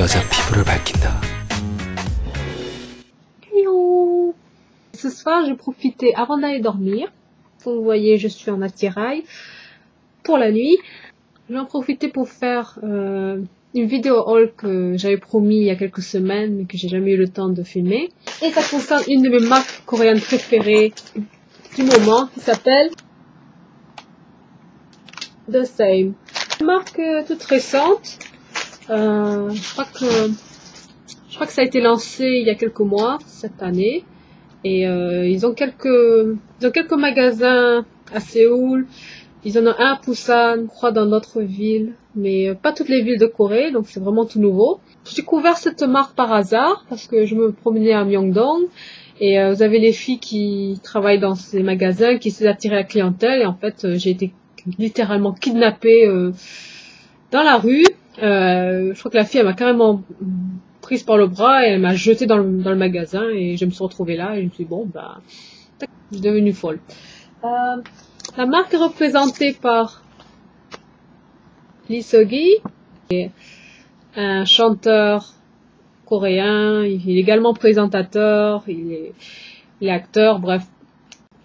여자 피부를 밝힌다. Hello. Ce soir, j'ai profité avant d'aller dormir. Comme vous voyez, je suis en attirail pour la nuit. J'en profité pour faire une vidéo haul que j'avais promis il y a quelques semaines mais que j'ai jamais eu le temps de filmer. Et ça concerne une de mes marques coréennes préférées du moment qui s'appelle The Same. Une marque toute récente. Je crois que ça a été lancé il y a quelques mois cette année. Et ils ont quelques magasins à Séoul. Ils en ont un à Busan, je crois dans d'autres villes, mais pas toutes les villes de Corée, donc c'est vraiment tout nouveau. J'ai découvert cette marque par hasard parce que je me promenais à Myeongdong et vous avez les filles qui travaillent dans ces magasins, qui essaient d'attirer la clientèle et en fait j'ai été littéralement kidnappée dans la rue. Je crois que la fille elle m'a carrément prise par le bras et elle m'a jetée dans le magasin et je me suis retrouvée là et je me suis dit bon bah je suis devenue folle. La marque est représentée par Lee Seok-gi, un chanteur coréen, il est également présentateur, il est acteur, bref.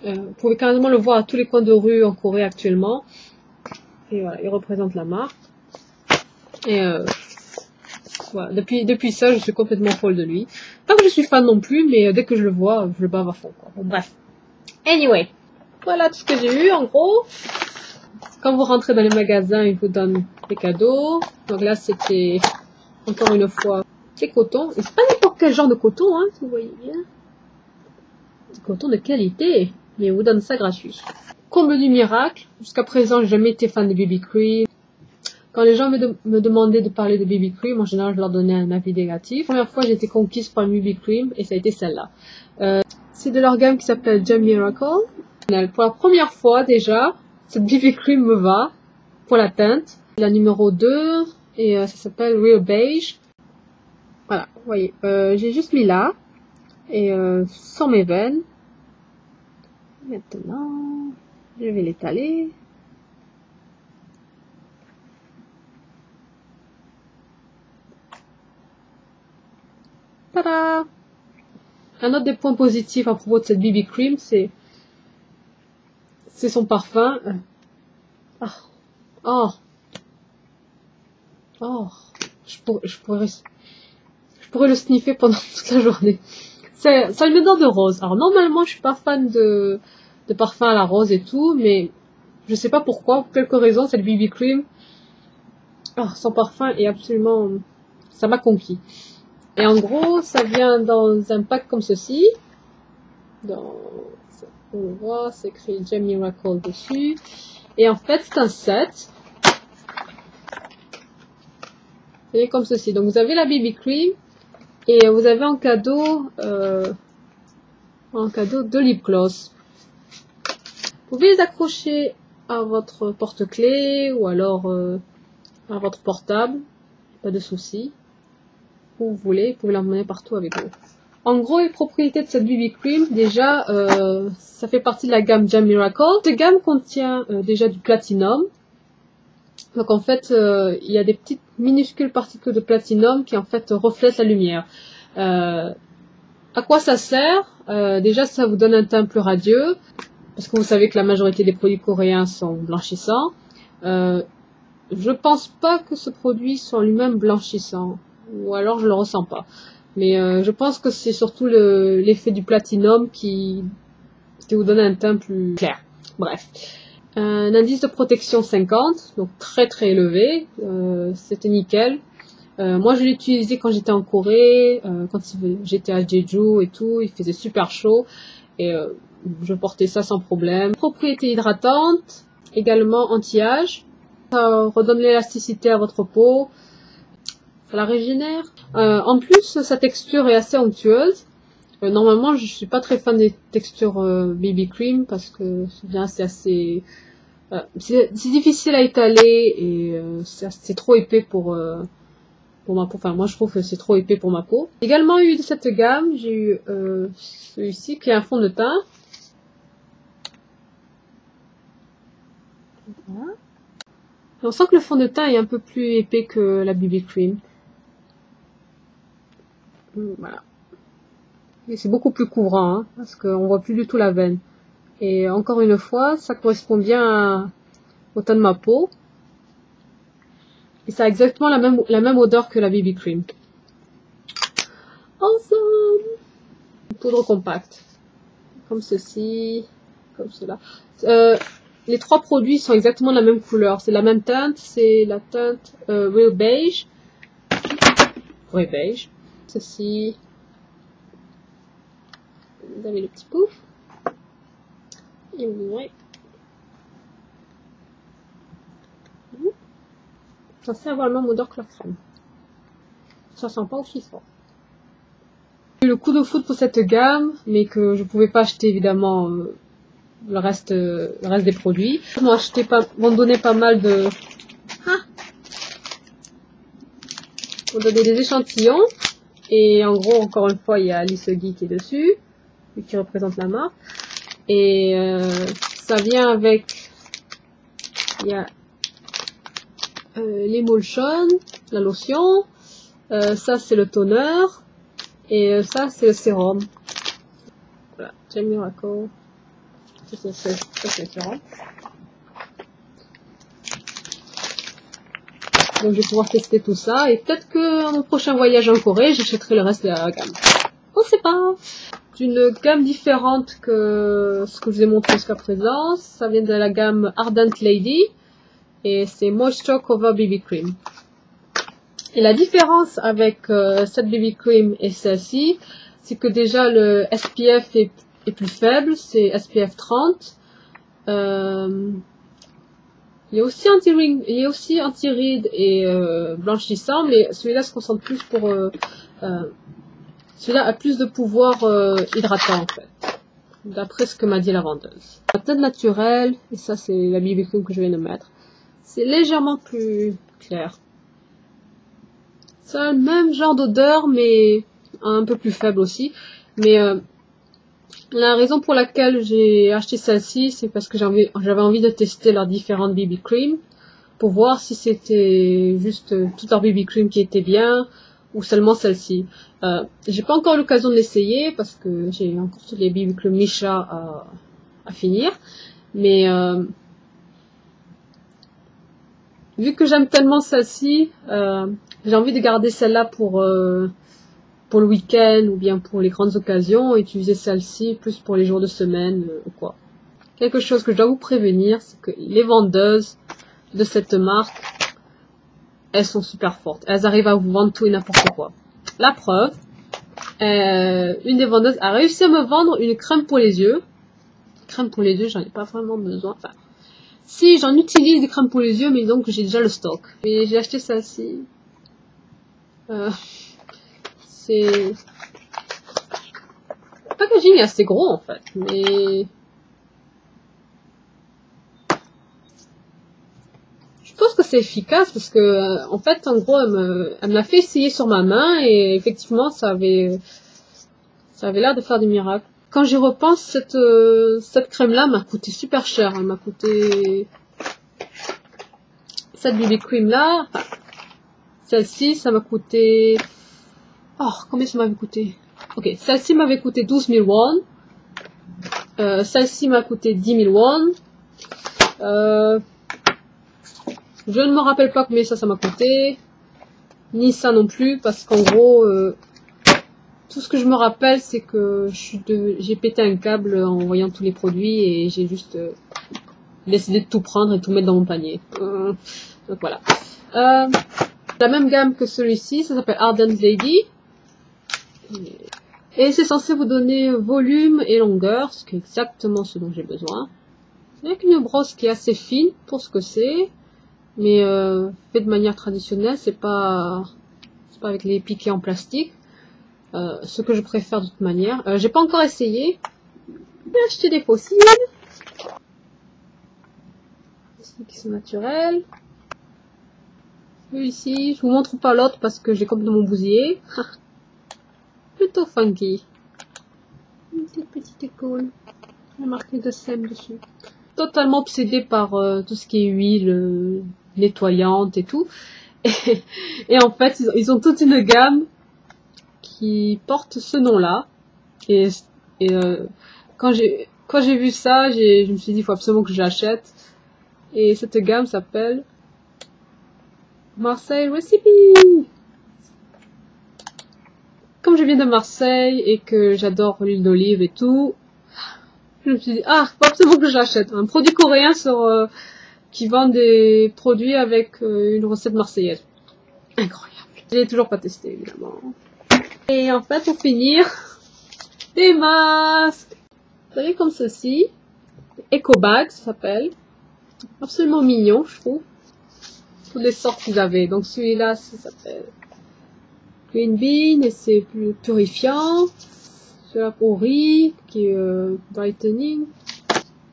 Vous pouvez carrément le voir à tous les coins de rue en Corée actuellement. Et voilà, il représente la marque. Et voilà, depuis ça, je suis complètement folle de lui. Pas que je suis fan non plus, mais dès que je le vois, je le bave à fond, quoi. Bon, bref. Anyway. Voilà tout ce que j'ai eu en gros. Quand vous rentrez dans les magasins, ils vous donnent des cadeaux. Donc là, c'était encore une fois des cotons. Et c'est pas n'importe quel genre de coton, hein, si vous voyez bien. Du coton de qualité. Mais ils vous donnent ça gratuit. Comble du miracle. Jusqu'à présent, j'ai jamais été fan de BB Cream. Quand les gens me demandaient de parler de BB Cream, en général, je leur donnais un avis négatif. La première fois, j'ai été conquise par une BB Cream et ça a été celle-là. C'est de leur gamme qui s'appelle Gem Miracle. Pour la première fois déjà, cette BB Cream me va pour la teinte. La numéro 2 et ça s'appelle Real Beige. Voilà, vous voyez, j'ai juste mis là et sur mes veines. Maintenant, je vais l'étaler. Tada! Un autre des points positifs à propos de cette BB Cream, c'est son parfum. Je pourrais le sniffer pendant toute la journée. Ça a une odeur de rose. Alors normalement, je suis pas fan de parfum à la rose et tout, mais je sais pas pourquoi, pour quelque raison, cette BB Cream, son parfum est absolument, ça m'a conquis. Et en gros, ça vient dans un pack comme ceci. On le voit, c'est écrit Gem Miracle dessus. Et en fait, c'est un set. C'est comme ceci. Donc, vous avez la BB Cream. Et vous avez en cadeau de lip gloss. Vous pouvez les accrocher à votre porte-clés ou alors à votre portable. Pas de souci. Où vous voulez, vous pouvez l'emmener partout avec vous. En gros, les propriétés de cette BB Cream, déjà, ça fait partie de la gamme Gem Miracle. Cette gamme contient déjà du platinum. Donc en fait, il y a des petites minuscules particules de platinum qui en fait reflètent la lumière. À quoi ça sert? Déjà, ça vous donne un teint plus radieux, parce que vous savez que la majorité des produits coréens sont blanchissants. Je pense pas que ce produit soit lui-même blanchissant, ou alors je le ressens pas. Mais je pense que c'est surtout l'effet du platinum qui vous donne un teint plus clair. Bref. Un indice de protection 50, donc très très élevé. C'était nickel. Moi je l'ai utilisé quand j'étais en Corée, quand j'étais à Jeju et tout, il faisait super chaud. Et je portais ça sans problème. Propriété hydratante, également anti-âge. Ça redonne l'élasticité à votre peau. Ça la régénère. En plus, sa texture est assez onctueuse. Normalement, je suis pas très fan des textures BB Cream parce que c'est assez... c'est difficile à étaler et c'est trop épais pour ma peau. Enfin, moi, je trouve que c'est trop épais pour ma peau. J'ai également eu de cette gamme, j'ai eu celui-ci qui est un fond de teint. Voilà. On sent que le fond de teint est un peu plus épais que la BB Cream. Voilà. Et c'est beaucoup plus couvrant, hein, parce qu'on voit plus du tout la veine. Et encore une fois, ça correspond bien au teint de ma peau. Et ça a exactement la même odeur que la BB Cream. Awesome! Une poudre compacte. Comme ceci, comme cela. Les trois produits sont exactement de la même couleur. C'est la même teinte, c'est la teinte Real Beige. Vrai beige. Ceci. Vous avez le petit pouf. Et vous ouvrez. Ça sent avoir la même odeur que la crème. Ça sent pas aussi fort. J'ai eu le coup de foudre pour cette gamme, mais que je pouvais pas acheter évidemment le reste des produits. Ils m'ont donné pas mal de... On donné des échantillons. Et en gros, encore une fois, il y a Lisogui qui est dessus, qui représente la marque. Et ça vient avec... Il y a l'emulsion, la lotion. Ça, c'est le toner. Et ça, c'est le sérum. Voilà, Gel Miracle. Ça, c'est le sérum. Donc, je vais pouvoir tester tout ça. Et peut-être que mon prochain voyage en Corée, j'achèterai le reste de la gamme. On sait pas. Une gamme différente que ce que je vous ai montré jusqu'à présent. Ça vient de la gamme Ardent Lady. Et c'est Moisture Cover BB Cream. Et la différence avec cette BB Cream et celle-ci, c'est que déjà le SPF est plus faible, c'est SPF 30. Il y a aussi anti-ring, il y a aussi anti-rides et blanchissant, mais celui-là se concentre plus pour celui-là a plus de pouvoir hydratant en fait, d'après ce que m'a dit la vendeuse. La teinte naturelle, et ça c'est la BB Cream que je viens de mettre, c'est légèrement plus clair. C'est le même genre d'odeur, mais un peu plus faible aussi. Mais la raison pour laquelle j'ai acheté celle-ci, c'est parce que j'avais envie de tester leurs différentes BB Cream pour voir si c'était juste toutes leurs BB Cream qui étaient bien ou seulement celle-ci. J'ai pas encore eu l'occasion de l'essayer parce que j'ai encore toutes les BB Cream Missha à finir. Mais vu que j'aime tellement celle-ci, j'ai envie de garder celle-là pour le week-end ou bien pour les grandes occasions et utiliser celle-ci plus pour les jours de semaine ou quoi. Quelque chose que je dois vous prévenir, c'est que les vendeuses de cette marque, elles sont super fortes. Elles arrivent à vous vendre tout et n'importe quoi. La preuve, une des vendeuses a réussi à me vendre une crème pour les yeux. Crème pour les yeux, j'en ai pas vraiment besoin. Enfin, si, j'en utilise des crèmes pour les yeux, mais donc j'ai déjà le stock. Et j'ai acheté celle-ci. C'est... Le packaging est assez gros en fait, mais... Je pense que c'est efficace parce que, en fait, en gros, elle me l'a fait essayer sur ma main et effectivement, ça avait l'air de faire des miracles. Quand j'y repense, cette crème-là m'a coûté super cher. Elle m'a coûté... Cette BB Cream-là, enfin, celle-ci, ça m'a coûté... Oh, combien ça m'avait coûté? Ok, celle-ci m'avait coûté 12 000 won. Celle-ci m'a coûté 10 000 won. Je ne me rappelle pas combien ça m'a coûté. Ni ça non plus, parce qu'en gros... tout ce que je me rappelle, c'est que j'ai pété un câble en voyant tous les produits et j'ai juste décidé de tout prendre et tout mettre dans mon panier. Donc voilà. La même gamme que celui-ci, ça s'appelle Ardent Lady. Et c'est censé vous donner volume et longueur, ce qui est exactement ce dont j'ai besoin. Avec une brosse qui est assez fine pour ce que c'est, mais fait de manière traditionnelle, c'est pas avec les piquets en plastique. Ce que je préfère de toute manière. J'ai pas encore essayé. J'ai acheté des fossiles. Ici, qui sont naturels. Celui-ci, je vous montre pas l'autre parce que j'ai complètement bousillé. Plutôt funky. Une petite école. Il y a marqué de sème dessus. Totalement obsédée par tout ce qui est huile nettoyante et tout. Et en fait, ils ont toute une gamme qui porte ce nom-là. Et quand j'ai vu ça, je me suis dit, il faut absolument que je l'achète. Et cette gamme s'appelle Marseille Recipe. Comme je viens de Marseille et que j'adore l'huile d'olive et tout, je me suis dit, ah, faut absolument que je l'achète. Un produit coréen qui vend des produits avec une recette marseillaise. Incroyable. Je l'ai toujours pas testé, évidemment. Et en fait, pour finir, des masques. Vous savez, comme ceci. Eco Bag, ça s'appelle. Absolument mignon, je trouve. Toutes les sortes qu'ils avaient. Donc celui-là, ça s'appelle Green Bean et c'est plus purifiant. Celui-là au riz, qui est brightening.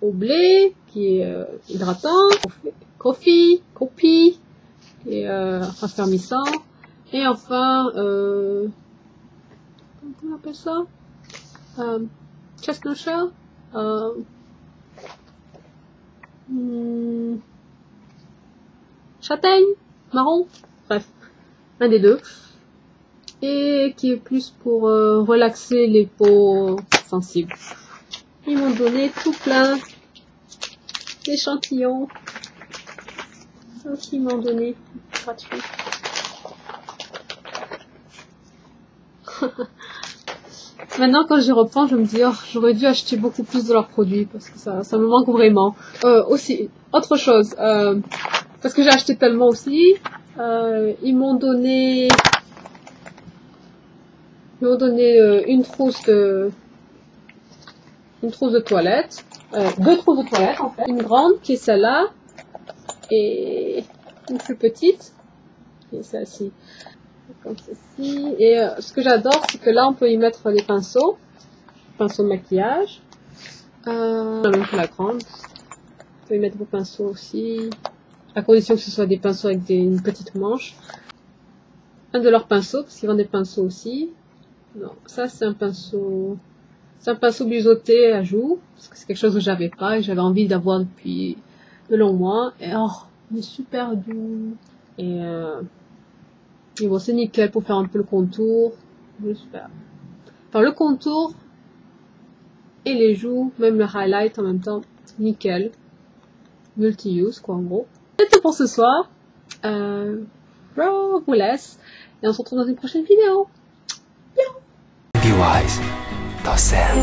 Au blé, qui est hydratant. Coffee, qui est raffermissant. Et enfin, comment on appelle ça? Chestnut shell. Châtaigne, marron, bref, un des deux. Et qui est plus pour relaxer les peaux sensibles. Ils m'ont donné tout plein d'échantillons. Ça aussi, ils m'ont donné gratuit. Maintenant, quand j'y reprends, je me dis, oh, j'aurais dû acheter beaucoup plus de leurs produits parce que ça me manque vraiment. Aussi, autre chose, parce que j'ai acheté tellement aussi, ils m'ont donné une trousse de toilette, deux trousses de toilette en fait, une grande qui est celle-là et une plus petite qui est celle-ci. Comme ceci. Et ce que j'adore, c'est que là, on peut y mettre les pinceaux de maquillage. Même que la grande. On peut y mettre vos pinceaux aussi, à condition que ce soit des pinceaux avec une petite manche. Un de leurs pinceaux, parce qu'ils vendent des pinceaux aussi. Non, ça c'est un pinceau biseauté à joues, parce que c'est quelque chose que j'avais pas et que j'avais envie d'avoir depuis de longs mois. Et oh, il est super doux. Et bon, c'est nickel pour faire un peu le contour. J'espère. Enfin, le contour et les joues, même le highlight en même temps. Nickel. Multi-use, quoi, en gros. C'est tout pour ce soir. Je vous laisse. Et on se retrouve dans une prochaine vidéo. Be wise. 더 Sam.